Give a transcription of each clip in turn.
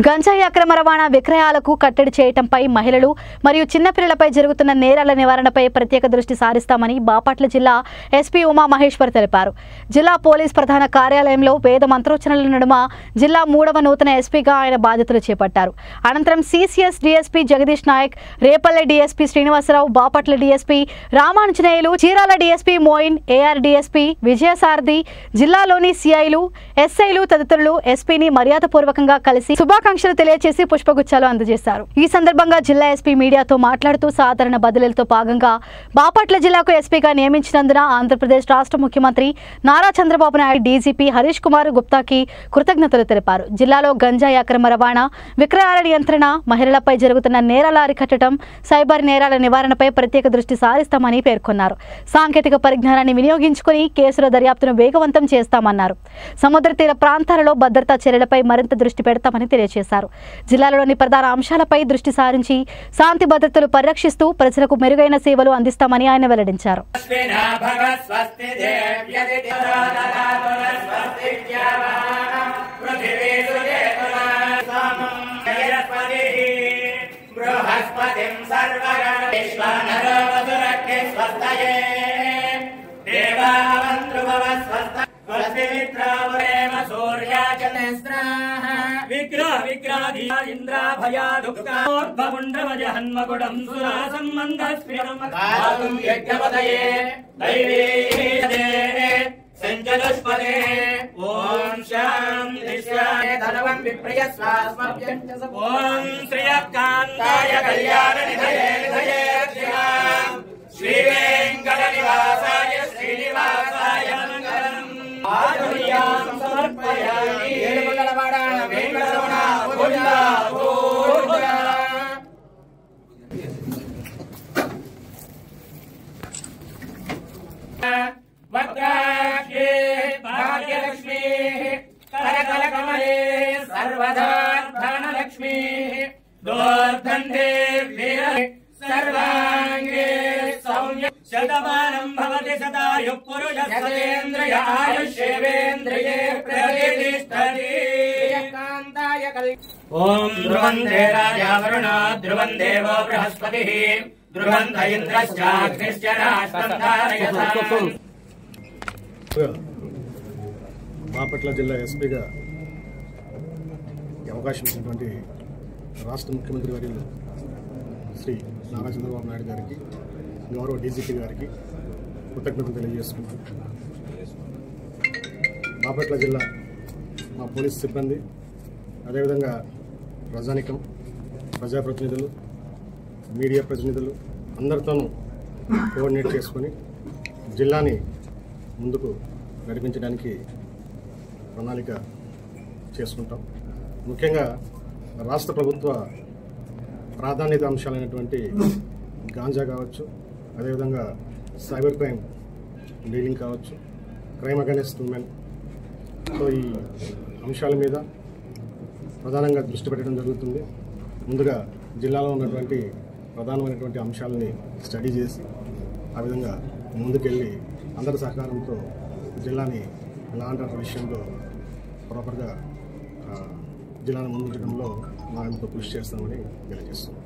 గంజాయి అక్రమ రవాణా విక్రయాలకు కట్టడి చేయటంపై మహిళలు మరియు చిన్నపిల్లలపై జరుగుతున్న నేరాల నివారణపై ప్రత్యేక దృష్టి సారిస్తామని బాపట్ల జిల్లా ఎస్పీ ఉమా మహేశ్వర్ తెలిపారు. జిల్లా పోలీస్ ప్రధాన కార్యాలయంలో వేద మంత్రోచ్చరణల నడుమ జిల్లా 3వ నూతన ఎస్పీగా ఆయన బాధ్యతలు చేపట్టారు. అనంతరం CCS DSP Jagadish Naik, Repalle DSP Srinivasarao, Bapatla DSP Ramanujaneyulu, Chirala DSP Moin, AR DSP Vijayasarathi, జిల్లాలోని సిఐలు, ఎస్ఐలు తదితరులు ఎస్పీని మర్యాదపూర్వకంగా కలిసి శుభాకాంక్షలు తెలియజేసి పుష్పగుచ్చాలు అందజేశారు. ఈ సందర్భంగా జిల్లా ఎస్పీ మీడియాతో మాట్లాడుతూ సాధారణ బదిలీలతో భాగంగా బాపట్ల జిల్లాకు ఎస్పీగా నియమించినందున ఆంధ్రప్రదేశ్ రాష్ట్ర ముఖ్యమంత్రి నారా చంద్రబాబు నాయుడు, డీజీపీ హరీష్ కుమార్ గుప్తాకి కృతజ్ఞతలు తెలిపారు. జిల్లాలో గంజాయి అక్రమ రవాణా, విక్రయాల నియంత్రణ, మహిళలపై జరుగుతున్న నేరాల అరికట్టడం, సైబర్ నేరాల నివారణపై ప్రత్యేక దృష్టి సారిస్తామని పేర్కొన్నారు. సాంకేతిక పరిజ్ఞానాన్ని వినియోగించుకుని కేసుల దర్యాప్తును వేగవంతం చేస్తామన్నారు. సముద్ర తీర ప్రాంతాలలో భద్రతా చర్యలపై మరింత దృష్టి పెడతామని తెలియజేశారు. జిల్లాలోని ప్రధాన అంశాలపై దృష్టి సారించి శాంతి భద్రతలు పరిరక్షిస్తూ ప్రజలకు మెరుగైన సేవలు అందిస్తామని ఆయన వెల్లడించారు. ఓం శాంతి ధనవం విప్రయస్వాస్మభ్యం ఓం శ్రీయకాంతాయ కళ్యాణ నిధయే నిధయే శ్రీ వెంకట నివాసాయ శ్రీనివాసాయ మంగళం ఆదుర్యాం సమర్పయామి. ఏడుకొండలవాడ వెంకటరమణ గోవింద గోవింద. వక్రాక్షే భాగ్యలక్ష్మీ కరకలకమలే సర్వదా ధనలక్ష్మీ దోర్ధండే సర్వాంగే సౌమ్య శతమానం భవతి శతాయుః పురుషः శతేంద్రియ ఆయుష్యేంద్రియే ప్రతిష్టతి. ఓం ధ్రువందే రాజా వరుణ ధ్రువం దేవో బృహస్పతిః ధ్రువంత ఇంద్రశ్చాగ్నిశ్చ రాష్ట్రం. బాపట్ల జిల్లా ఎస్పీగా అవకాశం ఇచ్చినటువంటి రాష్ట్ర ముఖ్యమంత్రి వర్యులు శ్రీ నారా చంద్రబాబు నాయుడు గారికి, గౌరవ డీజీపీ గారికి కృతజ్ఞతలు తెలియజేసుకుంటూ, బాపట్ల జిల్లా మా పోలీస్ సిబ్బంది, అదేవిధంగా ప్రజానికం, ప్రజాప్రతినిధులు, మీడియా ప్రతినిధులు అందరితోనూ కోఆర్డినేట్ చేసుకొని జిల్లాని ముందుకు నడిపించడానికి ప్రణాళిక చేసుకుంటాం. ముఖ్యంగా రాష్ట్ర ప్రభుత్వ ప్రాధాన్యత అంశాలైనటువంటి గాంజా కావచ్చు, అదేవిధంగా సైబర్ క్రైమ్ డీలింగ్ కావచ్చు, క్రైమ్ అగైనెస్ట్ ఉమెన్, సో ఈ అంశాల మీద ప్రధానంగా దృష్టి పెట్టడం జరుగుతుంది. ముందుగా జిల్లాలో ఉన్నటువంటి ప్రధానమైనటువంటి అంశాలని స్టడీ చేసి ఆ విధంగా ముందుకెళ్ళి అందరి సహకారంతో జిల్లాని లా అండ్ ఆర్డర్ విషయంలో ప్రాపర్గా జిల్లాను ముందుంచడంలో మా ఎంతో కృషి చేస్తామని తెలియజేస్తున్నాం.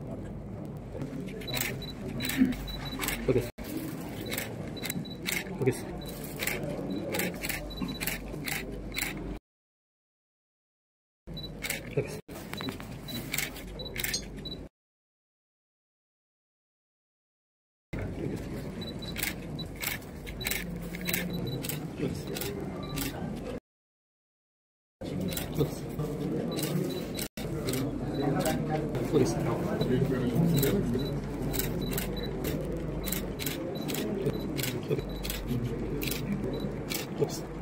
Oops.